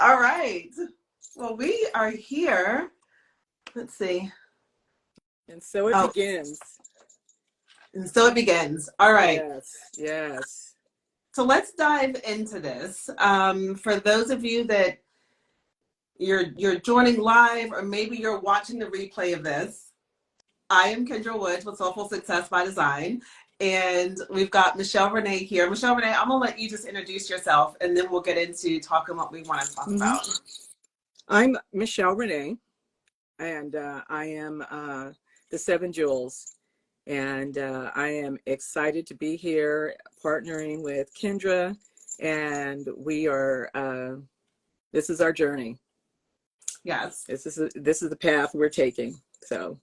All right. Well, we are here. Let's see. And so it begins. And so it begins. All right. Yes, yes. So let's dive into this. For those of you that you're joining live, or maybe you're watching the replay of this, I am Kendra Woods with Soulful Success by Design. And we've got Michelle René here. Michelle René, I'm going to let you just introduce yourself, and then we'll get into talking what we want to talk about. I'm Michelle René, and I am the Seven Jewels. And I am excited to be here partnering with Kendra. And we are, this is our journey. Yes. This is the path we're taking. So,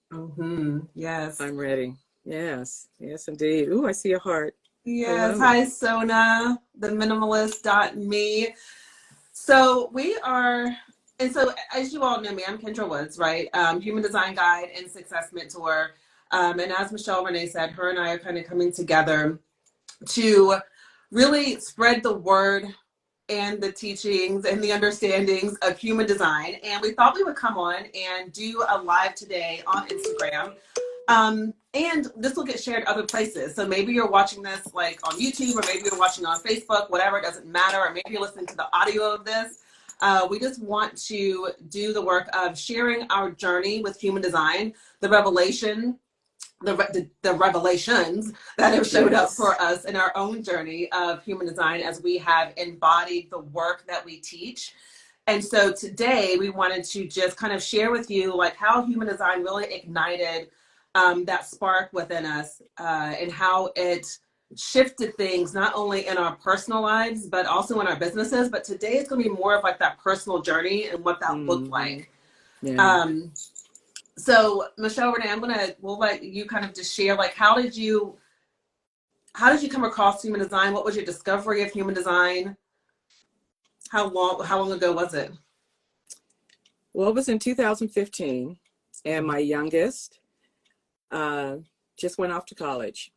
yes. I'm ready. Yes, yes, indeed. Ooh, I see a heart. Yes. Hello. Hi, Sona, the minimalist.me. So we are, and so as you all know me, I'm Kendra Woods, right? Human design guide and success mentor. And as Michelle René said, her and I are kind of coming together to really spread the word and the teachings and the understandings of human design. And we thought we would come on and do a live today on Instagram. And this will get shared other places. So maybe you're watching this like on YouTube, or maybe you're watching on Facebook, whatever, it doesn't matter. Or maybe you're listening to the audio of this. We just want to do the work of sharing our journey with human design, the revelation, the revelations that have showed up for us in our own journey of human design as we have embodied the work that we teach. And so today we wanted to just kind of share with you like how human design really ignited that spark within us, and how it shifted things not only in our personal lives but also in our businesses. But today it's going to be more of like that personal journey and what that looked like. So Michelle René, we'll let you kind of just share like how did you come across human design? What was your discovery of human design? How long ago was it? Well, it was in 2015, and my youngest just went off to college.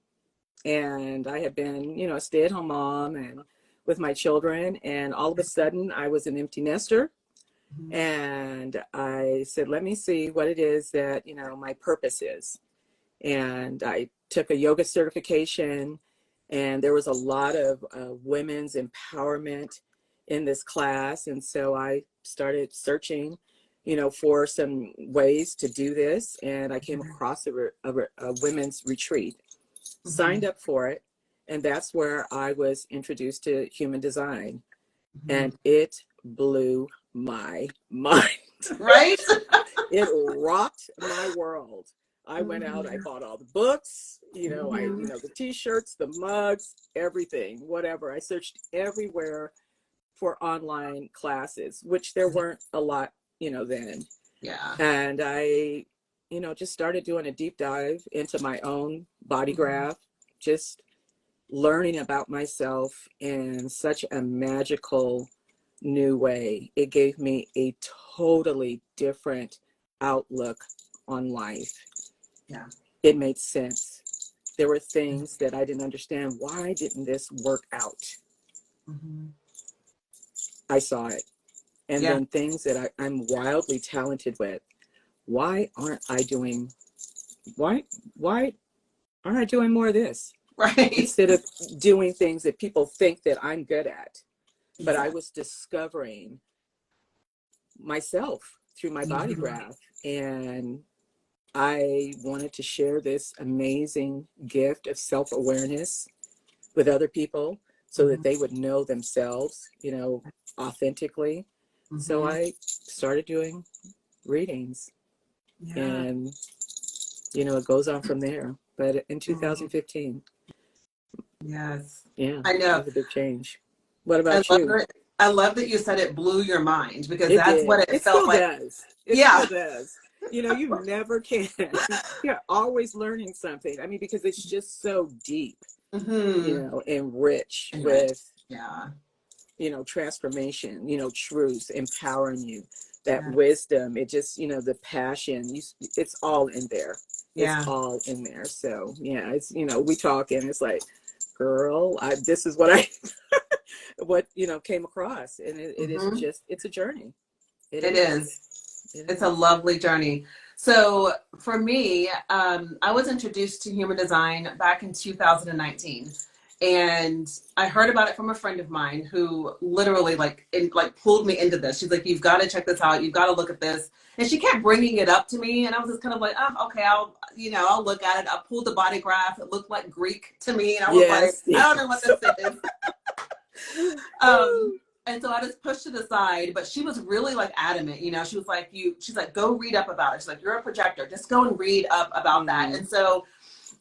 And I had been, a stay-at-home mom and with my children, and all of a sudden I was an empty nester. And I said, let me see what it is that, my purpose is. And I took a yoga certification, and there was a lot of women's empowerment in this class. And so I started searching, for some ways to do this. And I came across a women's retreat, signed up for it. And that's where I was introduced to human design. And it blew my mind. Right? It rocked my world. I went out, I bought all the books, the t-shirts, the mugs, everything, whatever. I searched everywhere for online classes, which there weren't a lot, then. Yeah. And I, just started doing a deep dive into my own body graph, just learning about myself in such a magical new way. It gave me a totally different outlook on life. Yeah. It made sense. There were things that I didn't understand. Why didn't this work out? I saw it. And then things that I'm wildly talented with. Why aren't I doing more of this? Right. Instead of doing things that people think that I'm good at. But I was discovering myself through my body graph, and I wanted to share this amazing gift of self-awareness with other people so that they would know themselves, authentically. So I started doing readings, and, it goes on from there. But in 2015. Yes. Yeah. I know. It was a big change. What about you? I love that you said it blew your mind, because It that's did. what it felt like. Does. It still does. You never can. You're always learning something. I mean, because it's just so deep, and rich with, transformation, truth, empowering you, that wisdom. It just, the passion, it's all in there. It's all in there. So, it's, we talk and it's like, girl, this is what what, came across. And it is Mm-hmm. just, it's a journey. It It is. is. It It's a is. lovely journey. So for me, I was introduced to human design back in 2019, and I heard about it from a friend of mine who literally pulled me into this. She's like, "You've got to check this out. You've got to look at this." And she kept bringing it up to me, and I was just kind of like, "Oh, okay, I'll look at it." I pulled the body graph. It looked like Greek to me, and I was like, Yes. "I don't know what Yes. this is." Um, and so I just pushed it aside, but she was really like adamant, she was like, she's like, go read up about it. She's like, you're a projector, just go and read up about that. And so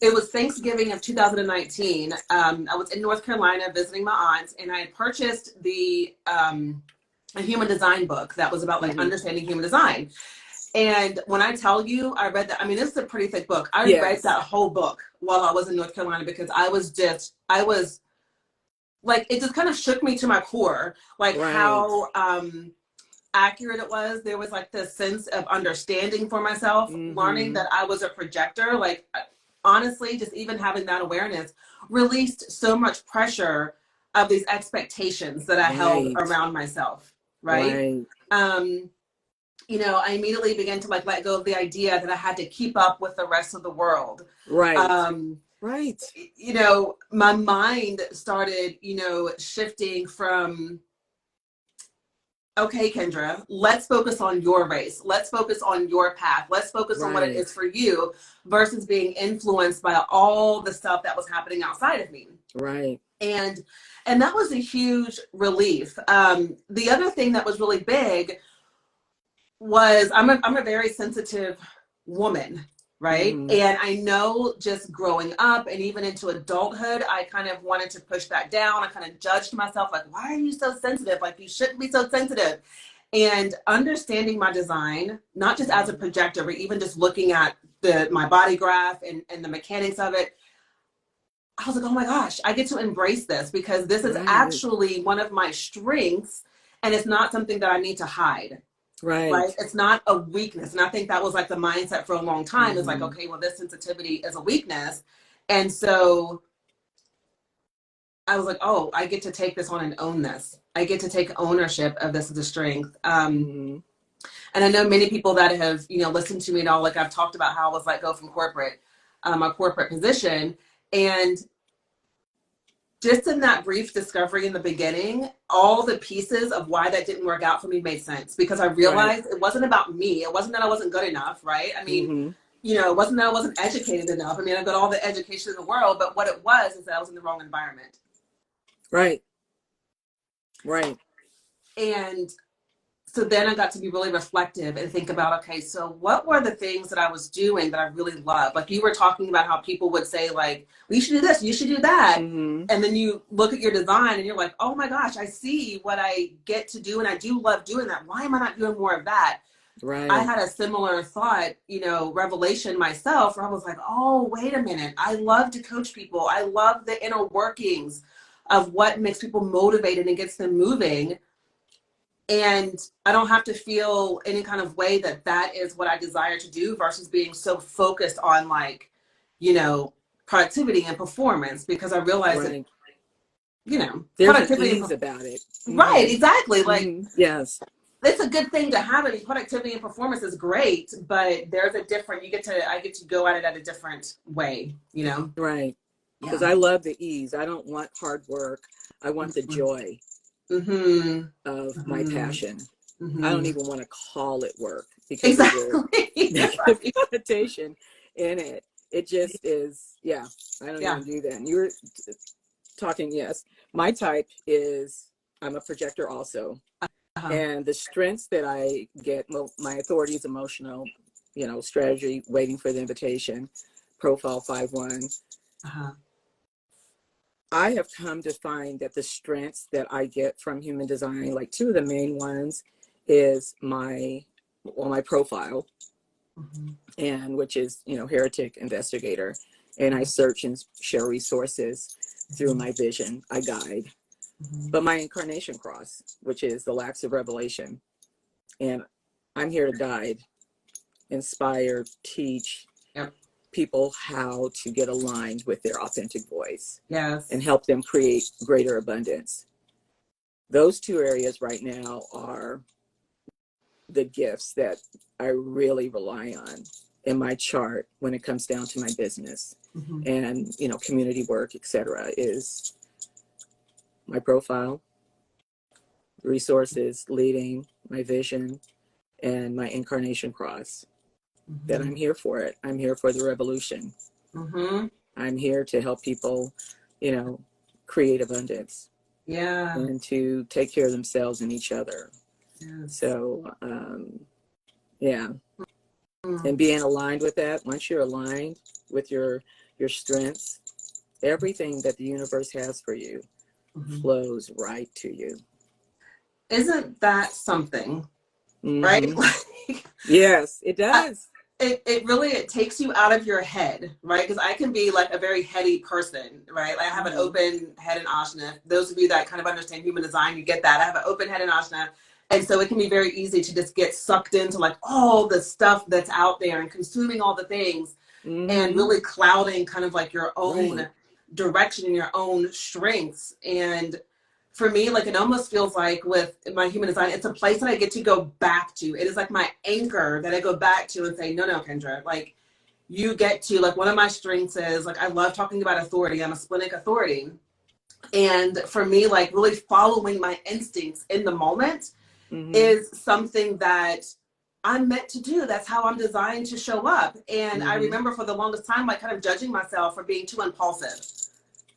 it was Thanksgiving of 2019. I was in North Carolina visiting my aunts, and I had purchased a human design book that was about like understanding human design. And when I tell you, I read that, I mean, this is a pretty thick book. I read Yes. that whole book while I was in North Carolina because I was like, it just kind of shook me to my core, like Right. how accurate it was. There was like this sense of understanding for myself, learning that I was a projector. Like, honestly, just even having that awareness released so much pressure of these expectations that I held Right. around myself, right? Right. I immediately began to like let go of the idea that I had to keep up with the rest of the world. Right. Um, Right. my mind started, shifting from, okay, Kendra, let's focus on your race. Let's focus on your path. Let's focus on what it Right. is for you versus being influenced by all the stuff that was happening outside of me. Right. And that was a huge relief. The other thing that was really big was I'm a very sensitive woman, right? And I know just growing up and even into adulthood, I kind of wanted to push that down. I kind of judged myself, like, why are you so sensitive? Like, you shouldn't be so sensitive. And understanding my design, not just as a projector, but even just looking at my body graph and the mechanics of it, I was like, oh my gosh, I get to embrace this because this is Right. actually one of my strengths, and it's not something that I need to hide. Right? Right. It's not a weakness. And I think that was like the mindset for a long time. It's like, okay, well, this sensitivity is a weakness. And so I was like, oh, I get to take this on and own this. I get to take ownership of this as a strength. And I know many people that have, listened to me and all, like I've talked about how I was let go from my corporate position. And just in that brief discovery in the beginning, all the pieces of why that didn't work out for me made sense because I Right. realized it wasn't about me. It wasn't that I wasn't good enough, right? I mean, it wasn't that I wasn't educated enough. I mean, I've got all the education in the world, but what it was is that I was in the wrong environment. Right. Right. And so then I got to be really reflective and think about, okay, so what were the things that I was doing that I really loved? Like you were talking about how people would say like, well, you should do this, you should do that. And then you look at your design and you're like, oh my gosh, I see what I get to do. And I do love doing that. Why am I not doing more of that? I Right. had a similar thought, revelation myself where I was like, oh, wait a minute. I love to coach people. I love the inner workings of what makes people motivated and gets them moving. And I don't have to feel any kind of way that is what I desire to do versus being so focused on like, productivity and performance because I realized that, Right. There's an productivity and ease about it. right, exactly. Like Yes. it's a good thing to have. I mean, productivity and performance is great, but there's a different, I get to go at it at a different way, Right. Because Yeah. I love the ease. I don't want hard work. I want the joy of my passion. I don't even want to call it work because there's a Exactly. negative connotation in it. It just is, yeah, I don't Yeah. even do that. And you were talking, yes. My type is, I'm a projector also. And the strengths that I get, well, my authority is emotional, strategy, waiting for the invitation, profile 5-1. I have come to find that the strengths that I get from human design, like two of the main ones is my profile, and which is, heretic investigator. And I search and share resources through my vision. I guide. But my incarnation cross, which is the lax of revelation. And I'm here to guide, inspire, teach people how to get aligned with their authentic voice. Yes. And help them create greater abundance. those two areas right now are the gifts that I really rely on in my chart when it comes down to my business and, you know, community work, etc., is my profile, resources, leading, my vision, and my incarnation cross. That I'm here for it. I'm here for the revolution. I'm here to help people, you know, create abundance. Yeah. And to take care of themselves and each other. Yes. So, yeah. And being aligned with that, once you're aligned with your strengths, everything that the universe has for you flows right to you. Isn't that something? Right? Like, yes, it does. It really, it takes you out of your head, right? Because I can be like a very heady person, right? Like I have an open head in Ashna. Those of you that kind of understand human design, you get that. I have an open head in Ashna. And so it can be very easy to just get sucked into like all the stuff that's out there and consuming all the things and really clouding kind of like your own direction and your own strengths. And for me, like it almost feels like with my human design, it's a place that I get to go back to. It is like my anchor that I go back to and say, no, Kendra, like you get to, like one of my strengths is like, I love talking about authority. I'm a splenic authority. And for me, like really following my instincts in the moment is something that I'm meant to do. That's how I'm designed to show up. And I remember for the longest time, like kind of judging myself for being too impulsive.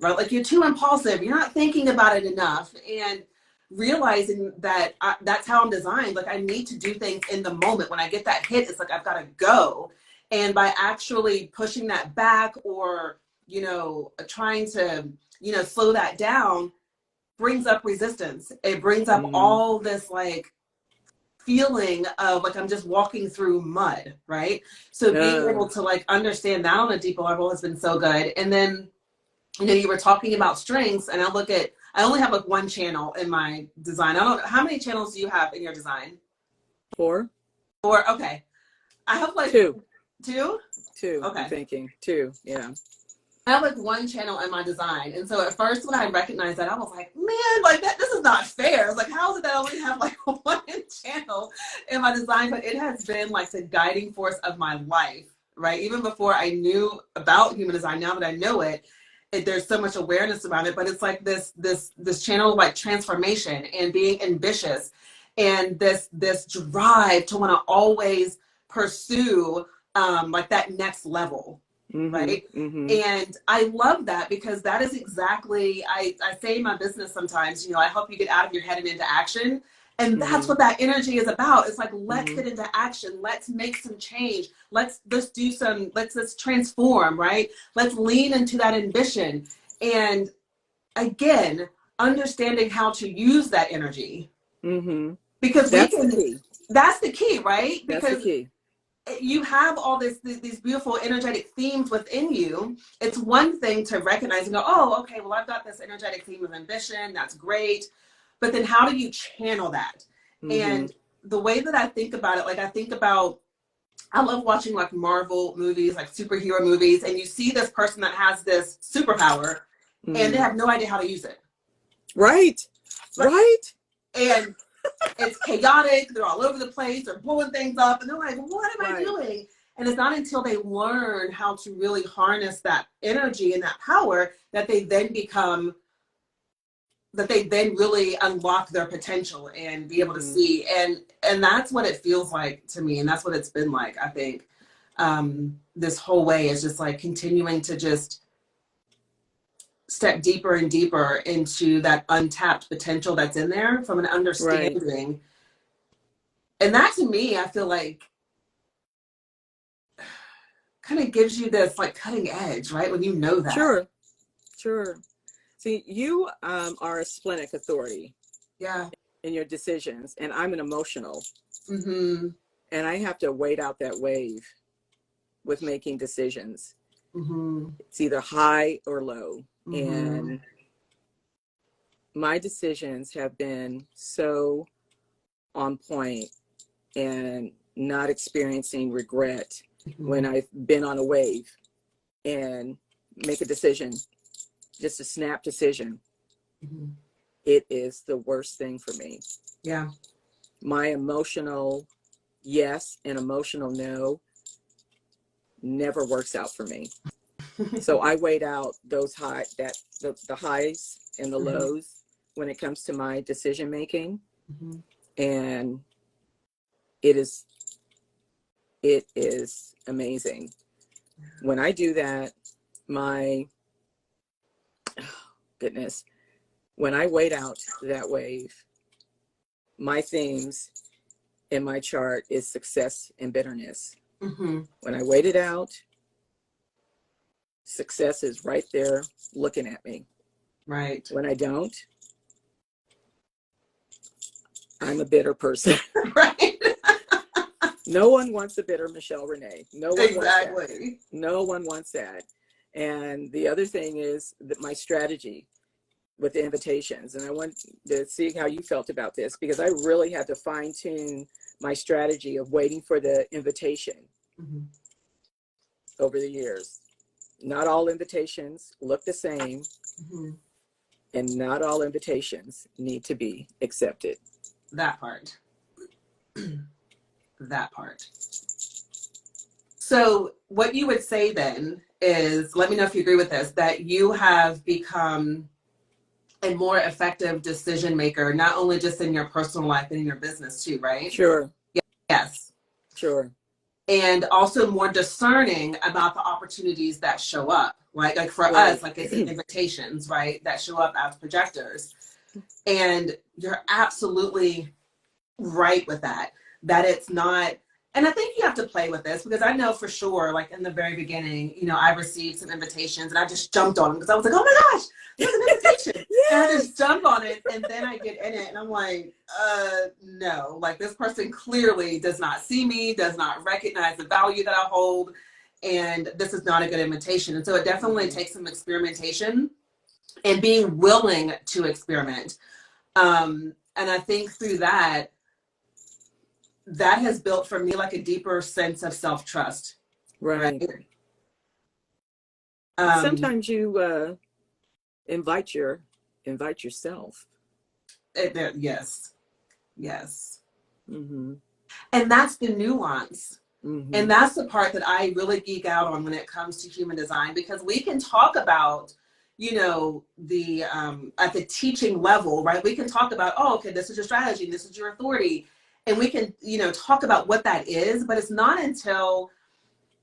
Right? Like you're too impulsive. You're not thinking about it enough. And realizing that that's how I'm designed. Like I need to do things in the moment. When I get that hit, it's like, I've got to go. And by actually pushing that back or, you know, trying to, you know, slow that down brings up resistance. It brings up all this like feeling of like I'm just walking through mud. Right. So being able to like understand that on a deeper level has been so good. And then, you know, you were talking about strengths, and I only have like one channel in my design. I don't, how many channels do you have in your design? 4. Okay. I have like 2. 2? 2. Okay. I'm thinking 2. Yeah. I have like one channel in my design. And so at first when I recognized that, I was like, man, like this is not fair. It's like, how is it that I only have like one channel in my design? But it has been like the guiding force of my life, right? Even before I knew about human design, now that I know it, there's so much awareness about it, but it's like this channel of like transformation and being ambitious and this drive to want to always pursue like that next level, right? And I love that because that is exactly, I say in my business sometimes, you know, I help you get out of your head and into action. And that's what that energy is about. It's like, let's get into action. Let's make some change. Let's do some, let's transform, right? Let's lean into that ambition. And again, understanding how to use that energy. Because that's the key, right? Because that's the key. You have all these beautiful energetic themes within you. It's one thing to recognize and go, oh, okay, well, I've got this energetic theme of ambition. That's great. But then how do you channel that? And the way that I think about it, like I love watching like Marvel movies, like superhero movies, and you see this person that has this superpower and they have no idea how to use it. Right. And it's chaotic. They're all over the place. They're blowing things up. And they're like, what am I doing? And it's not until they learn how to really harness that energy and that power that they then really unlock their potential and be able to see. And that's what it feels like to me. And that's what it's been like, I think, this whole way is just like continuing to just step deeper and deeper into that untapped potential that's in there from an understanding. And that to me, I feel like kind of gives you this like cutting edge, right? When you know that. Sure. See, you are a splenic authority. Yeah. In your decisions, and I'm an emotional. And I have to wait out that wave with making decisions. It's either high or low. And my decisions have been so on point and not experiencing regret when I've been on a wave and make a decision, just a snap decision. it is the worst thing for me. Yeah. My emotional yes and emotional no never works out for me. So I wait out those the highs and the lows when it comes to my decision making. And it is amazing. When I do that, goodness, when I wait out that wave, my themes in my chart is success and bitterness. When I wait it out, success is right there looking at me. Right. When I don't, I'm a bitter person. Right. No one wants a bitter Michelle René. No one Exactly. wants that. No one wants that. And the other thing is that my strategy with the invitations, and I want to see how you felt about this, because I really had to fine tune my strategy of waiting for the invitation over the years. Not all invitations look the same, and not all invitations need to be accepted. That part. That part. So what you would say then is, let me know if you agree with this, that you have become a more effective decision maker, not only just in your personal life, but in your business too, right? Sure. Yes. Sure. And also more discerning about the opportunities that show up, right? Like for us, like it's invitations, right? That show up as projectors. And you're absolutely right with that it's not, and I think you have to play with this, because I know for sure, like in the very beginning, you know, I received some invitations and I just jumped on them because I was like, oh my gosh, there's an invitation. Yes! And I just jumped on it, and then I get in it and I'm like, no, like this person clearly does not see me, does not recognize the value that I hold, and this is not a good invitation. And so it definitely takes some experimentation and being willing to experiment. And I think through that has built for me like a deeper sense of self-trust. Right. Sometimes you invite yourself. Yes. And that's the nuance. And that's the part that I really geek out on when it comes to human design, because we can talk about, you know, the at the teaching level, right? We can talk about, oh, okay, this is your strategy, this is your authority. And we can, you know, talk about what that is, but it's not until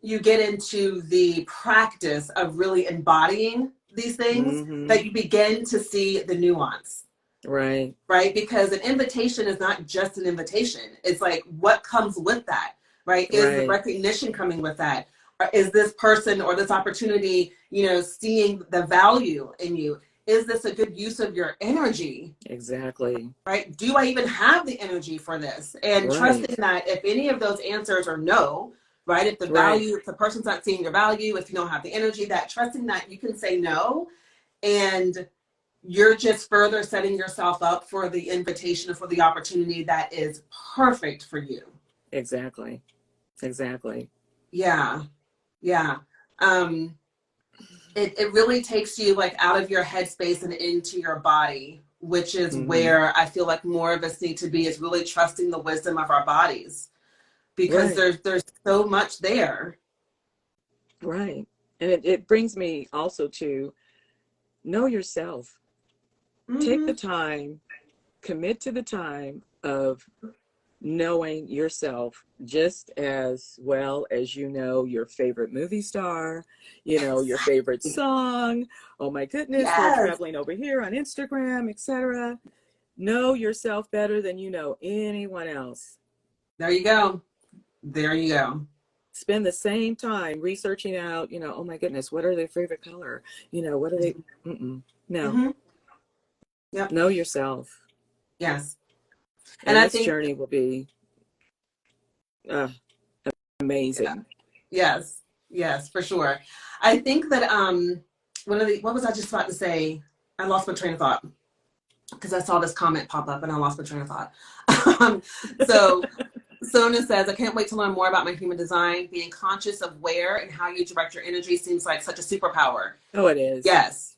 you get into the practice of really embodying these things that you begin to see the nuance. Right. Because an invitation is not just an invitation. It's like, what comes with that, right? Is the recognition coming with that? Or is this person or this opportunity, you know, seeing the value in you? Is this a good use of your energy? Exactly. Right? Do I even have the energy for this? And trusting that if any of those answers are no, right? If the value, if the person's not seeing your value, if you don't have the energy, that trusting that you can say no, and you're just further setting yourself up for the invitation, for the opportunity that is perfect for you. Exactly. Yeah. It really takes you like out of your headspace and into your body, which is where I feel like more of us need to be, is really trusting the wisdom of our bodies, because there's so much there. Right. And it brings me also to know yourself. Take the time, commit to the time of knowing yourself just as well as you know your favorite movie star, you know, your favorite song. Oh my goodness, they're traveling over here on Instagram, etc. Know yourself better than you know anyone else. There you go. Spend the same time researching out, you know, oh my goodness, what are their favorite color? You know, what are they? No. Yep. Know yourself. Yes. And this journey will be amazing. Yes, for sure. I think that what was I just about to say? I lost my train of thought because I saw this comment pop up and I lost my train of thought. So Sona says, I can't wait to learn more about my human design. Being conscious of where and how you direct your energy seems like such a superpower. Oh, it is. Yes.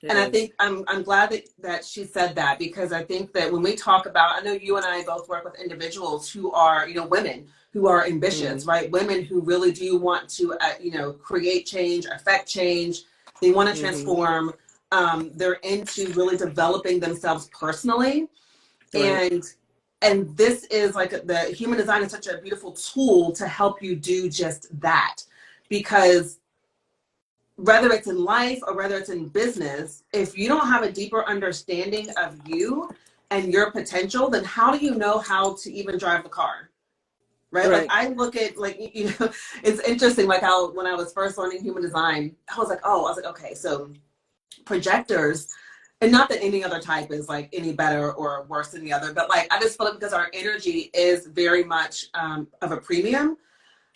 It And I is. think I'm glad that she said that, because I think that when we talk about, I know you and I both work with individuals who are, women who are ambitious, Mm-hmm. right? Women who really do want to, create change, affect change. They want to Mm-hmm. transform. They're into really developing themselves personally. Right. And this is like, the human design is such a beautiful tool to help you do just that, because whether it's in life or whether it's in business, if you don't have a deeper understanding of you and your potential, then how do you know how to even drive the car? Right? Like, Right. I look at, like, it's interesting, like how when I was first learning human design, I was like, okay, so projectors, and not that any other type is like any better or worse than the other, but like, I just feel like because our energy is very much of a premium,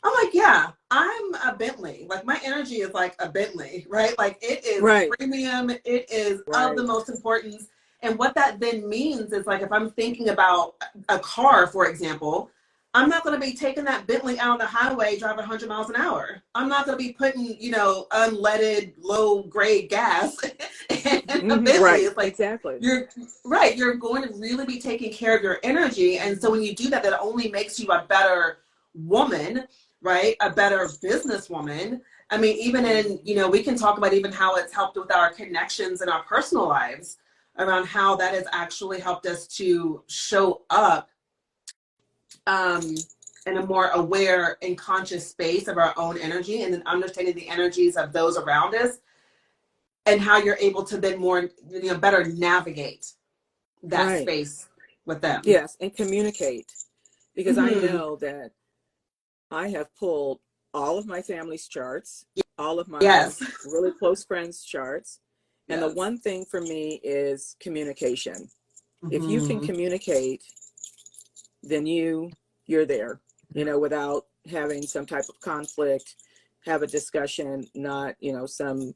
I'm like, yeah, I'm a Bentley. Like, my energy is like a Bentley, right? Like, it is Right. premium. It is of the Right. most importance. And what that then means is, like, if I'm thinking about a car, for example, I'm not going to be taking that Bentley out on the highway driving 100 miles an hour. I'm not going to be putting, unleaded, low grade gas in a Mm-hmm. Bentley. Right. It's like, Exactly. you're right. You're going to really be taking care of your energy. And so when you do that, that only makes you a better woman, right? A better businesswoman. I mean, even in, Mm-hmm. we can talk about even how it's helped with our connections in our personal lives, around how that has actually helped us to show up um, in a more aware and conscious space of our own energy, and then understanding the energies of those around us, and how you're able to then more, better navigate that Right. space with them. Yes. And communicate, because I Mm-hmm. know that I have pulled all of my family's charts, all of my Yes. really close friends' charts. And the Yes. one thing for me is communication. If you can Mm-hmm. communicate, then you're there, without having some type of conflict, have a discussion, not, some,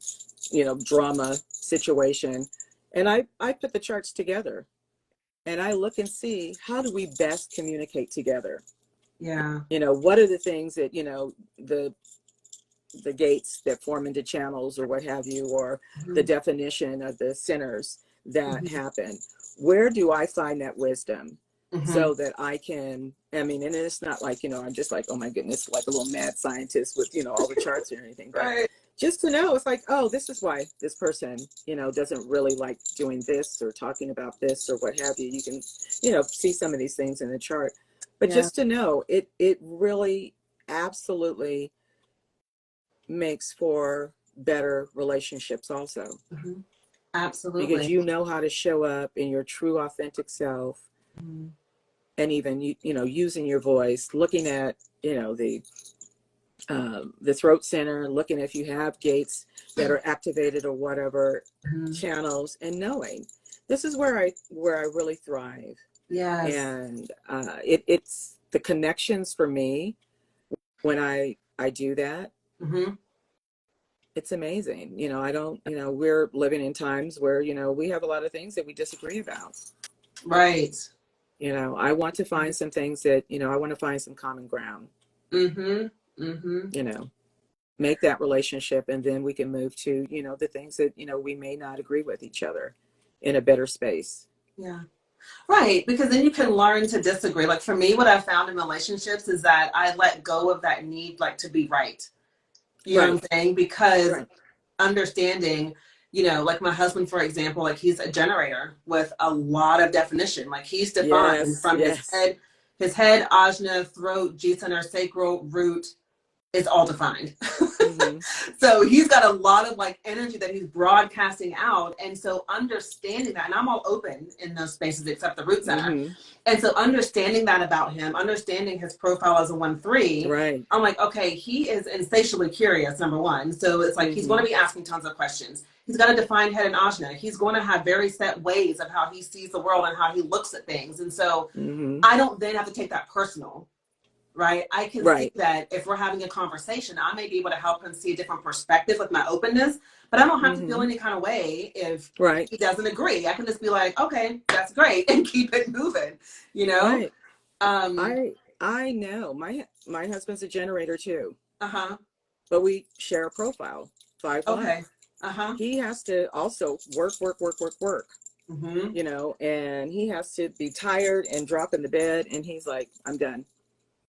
drama situation. And I put the charts together and I look and see, how do we best communicate together? Yeah. What are the things that, the gates that form into channels or what have you, or the Mm-hmm. definition of the centers that Mm-hmm. happen. Where do I find that wisdom Mm-hmm. so that I can, I mean, and it's not like, I'm just like, oh my goodness, like a little mad scientist with, all the charts or anything, but Right. just to know, it's like, oh, this is why this person, doesn't really like doing this or talking about this or what have you. You can, see some of these things in the chart, but Yeah. just to know it really absolutely makes for better relationships also, Mm-hmm. because Absolutely. you know how to show up in your true authentic self, Mm-hmm. and even using your voice, looking at the throat center, looking if you have gates that are activated or whatever Mm-hmm. channels, and knowing this is where I really thrive. Yes. And it's the connections for me when I do that. Mm-hmm. It's amazing. I don't, we're living in times where, we have a lot of things that we disagree about. Right. I want to find some things that, I want to find some common ground, Mm-hmm. Mm-hmm. you know, make that relationship, and then we can move to, the things that, we may not agree with each other in a better space. Yeah. Right. Because then you can learn to disagree. Like, for me, what I found in relationships is that I let go of that need, like, to be right. You know what Right. I'm saying? Because Right. understanding, like my husband, for example, like, he's a generator with a lot of definition. Like, he's defined Yes. from Yes. his head, ajna, throat, G center, sacral, root, is all defined. Mm-hmm. So he's got a lot of, like, energy that he's broadcasting out. And so understanding that, and I'm all open in those spaces except the root center. Mm-hmm. And so understanding that about him, understanding his profile as a 1-3, Right. I'm like, okay, he is insatiably curious, number one. So it's like, he's going Mm-hmm. to be asking tons of questions. He's got a defined head and ajna. He's going to have very set ways of how he sees the world and how he looks at things. And so Mm-hmm. I don't then have to take that personal, right? I can see Right. that if we're having a conversation, I may be able to help him see a different perspective with my openness, but I don't have to feel Mm-hmm. any kind of way if Right. he doesn't agree. I can just be like, okay, that's great, and keep it moving, you know? Right. Um, I know my husband's a generator too, uh-huh. but we share a profile, 5-1. Okay. Uh-huh. he has to also work, Mm-hmm. you know, and he has to be tired and drop in the bed, and he's like, I'm done.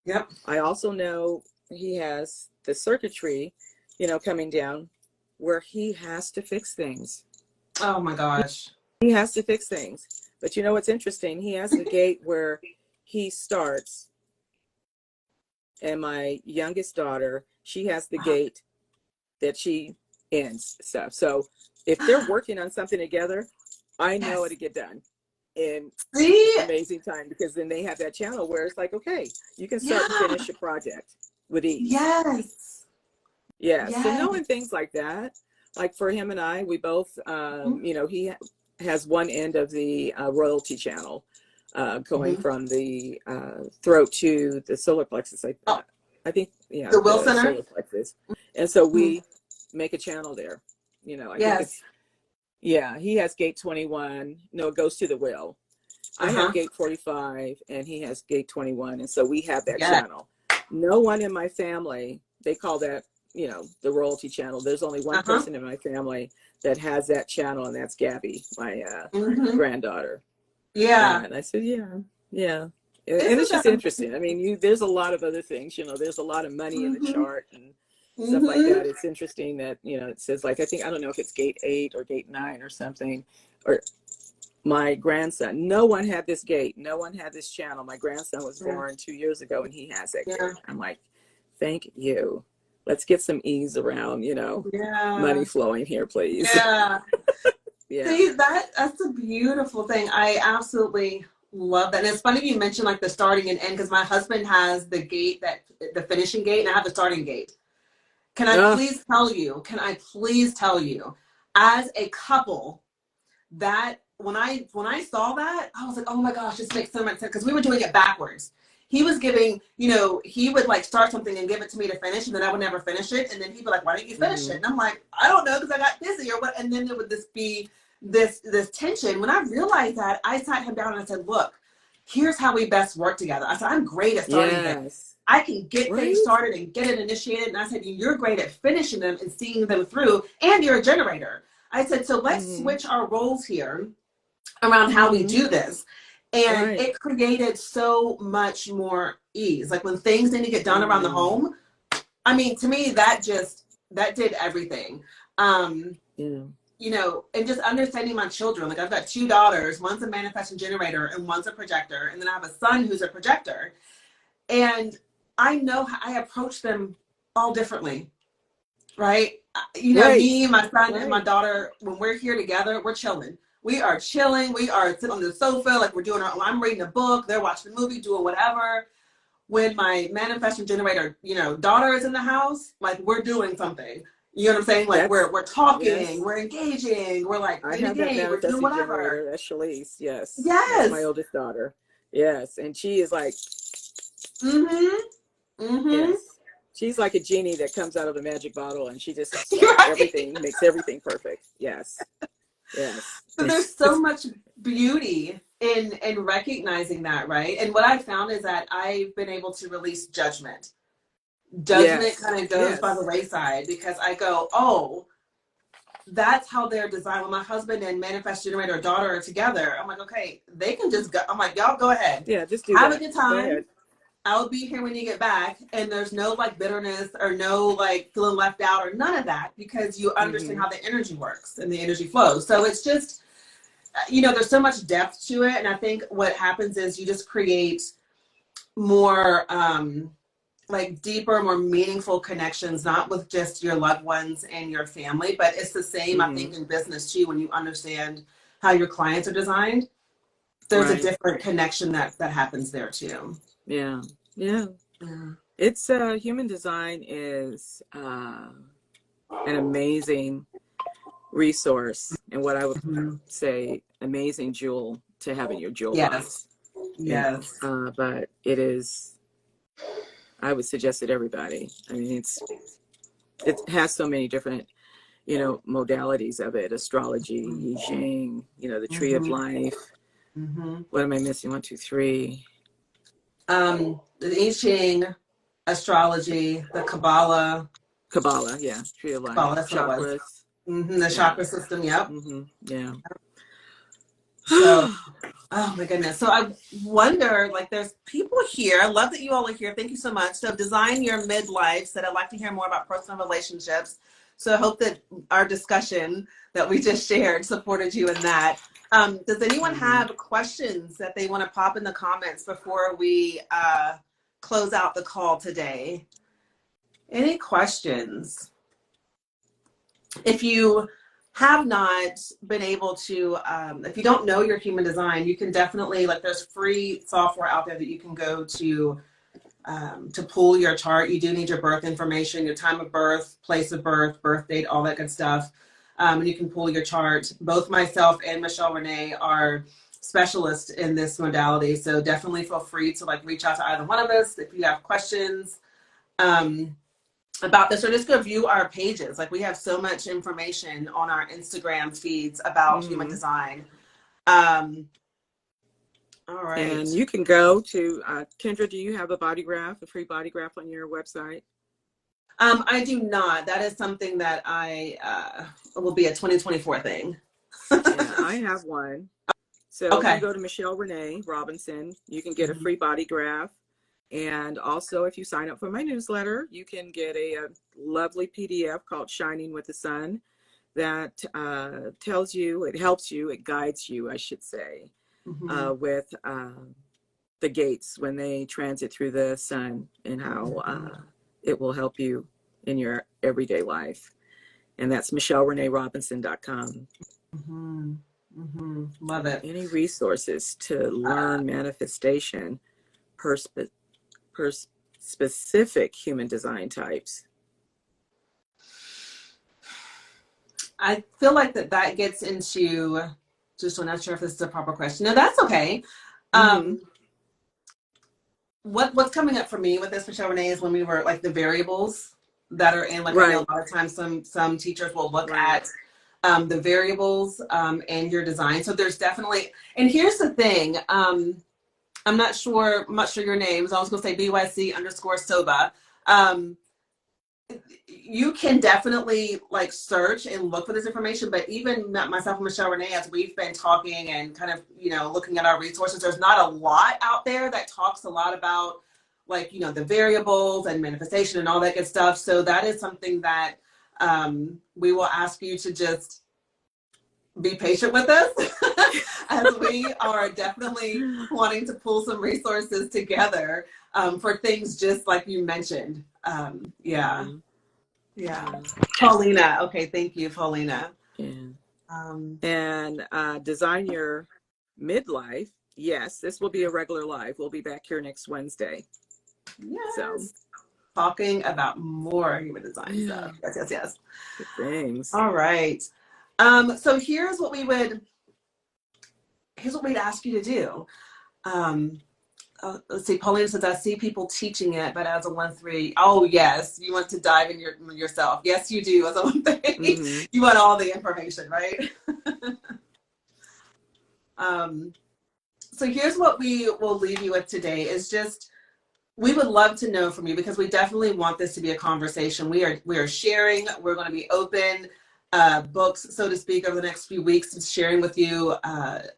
Yep. I also know he has the circuitry, you know, coming down where he has to fix things. Oh my gosh. He has to fix things. But you know what's interesting? He has the gate where he starts, and my youngest daughter, she has the gate that she ends stuff. So if they're working on something together, I know Yes. it'll get done in See? amazing time, because then they have that channel where it's like, okay, you can start and Yeah. finish your project with ease. Yes. Yeah. So Yes. knowing things like that, like for him and I, we both, you know, he has one end of the royalty channel, going Mm-hmm. from the throat to the solar plexus. Oh, I think, yeah, the Will the Center? solar plexus. And so Mm-hmm. we make a channel there. You know, I think Yes. it's, yeah, he has gate 21. No, it goes to the will. I have Uh-huh. gate 45 and he has gate 21. And so we have that Yes. channel. No one in my family, they call that, you know, the royalty channel. There's only one Uh-huh. person in my family that has that channel, and that's Gabby, my Mm-hmm. granddaughter. Yeah. And I said, yeah, yeah. And Isn't it's that just amazing? interesting. I mean, there's a lot of other things, you know, there's a lot of money in the Mm-hmm. chart and stuff like Mm-hmm. that. It's interesting that, you know, it says, like, I think, I don't know if it's gate 8 or gate 9 or something, or my grandson, no one had this gate, no one had this channel. My grandson was Yeah. born 2 years ago and he has that Yeah. gate. I'm like, thank you. Let's get some ease around, you know, money Yeah. flowing here, please. Yeah. Yeah. See, that's a beautiful thing. I absolutely love that. And it's funny you mentioned like the starting and end, because my husband has the gate, that the finishing gate, and I have the starting gate. Uh, Can I please tell you, as a couple, that when I saw that, I was like, oh my gosh, this makes so much sense, because we were doing it backwards. He was giving, he would like start something and give it to me to finish, and then I would never finish it, and then he'd be like, why didn't you finish it? mm-hmm. And I'm like, I don't know, because I got busy or what. And then there would just be this tension. When I realized that, I sat him down and I said, look, here's how we best work together. I said, I'm great at starting things. Yes. I can get things Right. started and get it initiated. And I said, you're great at finishing them and seeing them through, and you're a generator. I said, so let's Mm-hmm. switch our roles here around how we Mm-hmm. do this. And Right. it created so much more ease. Like when things need to get done around the Mm-hmm. home, I mean, to me, that did everything. Yeah. And just understanding my children. Like I've got 2 daughters, one's a manifesting generator and one's a projector. And then I have a son who's a projector. And I know how I approach them all differently, right? Right. Me, my son, and my Right. daughter, when we're here together, we're chilling. We are chilling. We are sitting on the sofa, like we're doing I'm reading a book, they're watching a movie, doing whatever. When my manifesting generator, daughter is in the house, like we're doing something. You know what I'm saying? Like That's, we're talking, yes. we're engaging, we're like I playing a have that game, we're doing manifesting whatever. generator. That's Shalice. Yes. That's my Yes. oldest daughter. Yes. And she is like, Mm-hmm. Mm-hmm. yes. She's like a genie that comes out of a magic bottle, and she just Right. makes everything perfect. Yes. Yes. So there's so much beauty in recognizing that, right? And what I found is that I've been able to release judgment. Judgment Yes. kind of goes by the Yes. wayside, because I go, oh, that's how they're designed. When my husband and manifest generator daughter are together, I'm like, okay, they can just go. I'm like, y'all go ahead, Yeah. Just do have a that. good Go time. ahead. I'll be here when you get back. And there's no like bitterness or no like feeling left out or none of that, because you understand Mm-hmm. how the energy works and the energy flows. So it's just, there's so much depth to it. And I think what happens is you just create more, like deeper, more meaningful connections, not with just your loved ones and your family, but it's the same, I Mm-hmm. think, in business too. When you understand how your clients are designed, there's a Right. different connection that happens there too. Yeah. Yeah. Yeah. It's human design is an amazing resource, and what I would Mhm. say, amazing jewel to have in your jewel Yes. box. You know, Yes. but it is. I would suggest it to everybody. I mean, it has so many different, you know, modalities of it: astrology, I Ching, you know, the tree of Mm-hmm. life. Mm-hmm. What am I missing? 1, 2, 3. The I Ching, astrology, the Kabbalah. Kabbalah, yeah, tree of life, Kabbalah, that's what it was. chakras. The Yeah. chakra system. Yep. Yeah. So, oh my goodness. So I wonder, like, there's people here. I love that you all are here. Thank you so much. So, Design Your Midlife said, I'd like to hear more about personal relationships. So, I hope that our discussion that we just shared supported you in that. Does anyone have questions that they want to pop in the comments before we close out the call today? Any questions? If you have not been able to, if you don't know your human design, you can definitely, like, there's free software out there that you can go to pull your chart. You do need your birth information, your time of birth, place of birth, birth date, all that good stuff. And you can pull your chart. Both myself and Michelle René are specialists in this modality. So definitely feel free to, like, reach out to either one of us if you have questions. About this, or just go view our pages. Like, we have so much information on our Instagram feeds about human design. All right. And you can go to Kendra. Do you have a body graph, a free body graph on your website? I do not. That is something that I will be a 2024 thing. Yeah, I have one. So Okay. if you go to Michelle René Robinson, you can get a free body graph. And also, if you sign up for my newsletter, you can get a lovely PDF called Shining with the Sun that tells you, it helps you, it guides you, I should say, with the gates when they transit through the sun, and how it will help you in your everyday life. And that's MichelleRenéRobinson.com. Love it. Any resources to learn manifestation per specific human design types? I feel like that gets into, just, I'm not sure if this is a proper question. No, that's okay. What's coming up for me with this, Michelle René, is when we were, like, the variables that are in, like, I know a lot of times some teachers will look at the variables and your design. So there's definitely, and here's the thing, I'm not sure your names. I was gonna say BYC_Soba. You can definitely, like, search and look for this information, but even myself and Michelle René, as we've been talking and kind of, looking at our resources, there's not a lot out there that talks a lot about, like, the variables and manifestation and all that good stuff. So that is something that we will ask you to just be patient with us as we are definitely wanting to pull some resources together for things just like you mentioned. Yeah. Paulina. Okay. Thank you, Paulina. And Design Your Midlife. Yes, this will be a regular live. We'll be back here next Wednesday. Yes. So, talking about more human design stuff. Yes. Good things. All right. So here's what we'd ask you to do. Let's see. Paulina says, I see people teaching it, but as a 1-3, oh yes, you want to dive in yourself. Yes, you do. As a 1-3, you want all the information, right? So here's what we will leave you with today is just, we would love to know from you, because we definitely want this to be a conversation. We are sharing. We're going to be open books, so to speak, over the next few weeks, sharing with you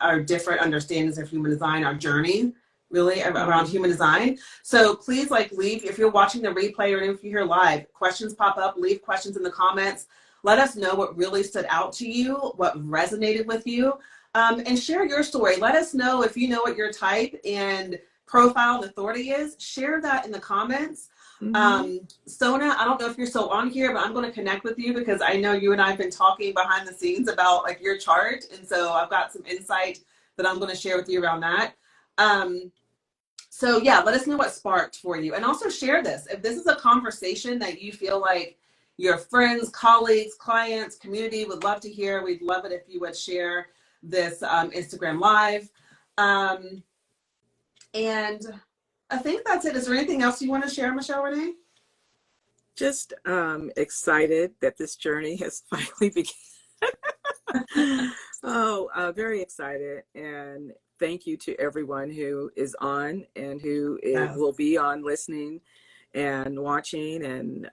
our different understandings of human design, our journey really around human design. So please, like, leave, if you're watching the replay or if you're here live, questions pop up, leave questions in the comments. Let us know what really stood out to you, what resonated with you, and share your story. Let us know if you know what your type and profile and authority is. Share that in the comments. Sona, I don't know if you're still on here, but I'm going to connect with you, because I know you and I have been talking behind the scenes about, like, your chart, and so I've got some insight that I'm going to share with you around that. So yeah, let us know what sparked for you, and also share this if this is a conversation that you feel like your friends, colleagues, clients, community would love to hear. We'd love it if you would share this Instagram live. And I think that's it. Is there anything else you want to share, Michelle René? Just excited that this journey has finally begun. Very excited. And thank you to everyone who is on and who will be on listening and watching. And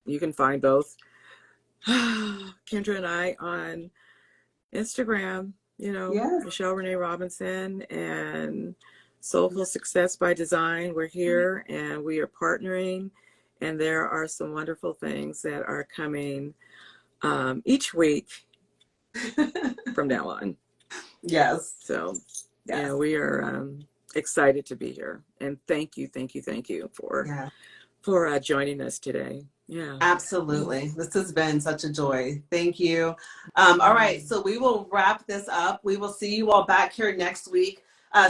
you can find both Kendra and I on Instagram, Yes. Michelle Renee Robinson and Soulful Success by Design. We're here and we are partnering, and there are some wonderful things that are coming each week from now on. Yes. So, Yes. we are excited to be here, and thank you for Yeah. joining us today. Yeah. Absolutely. This has been such a joy. Thank you. All right. So we will wrap this up. We will see you all back here next week,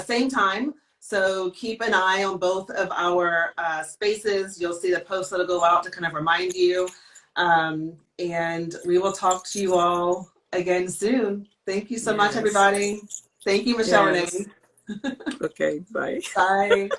same time. So keep an eye on both of our spaces. You'll see the posts that'll go out to kind of remind you. And we will talk to you all again soon. Thank you so much, Yes. everybody. Thank you, Michelle Yes. Renee. Okay. Bye. Bye.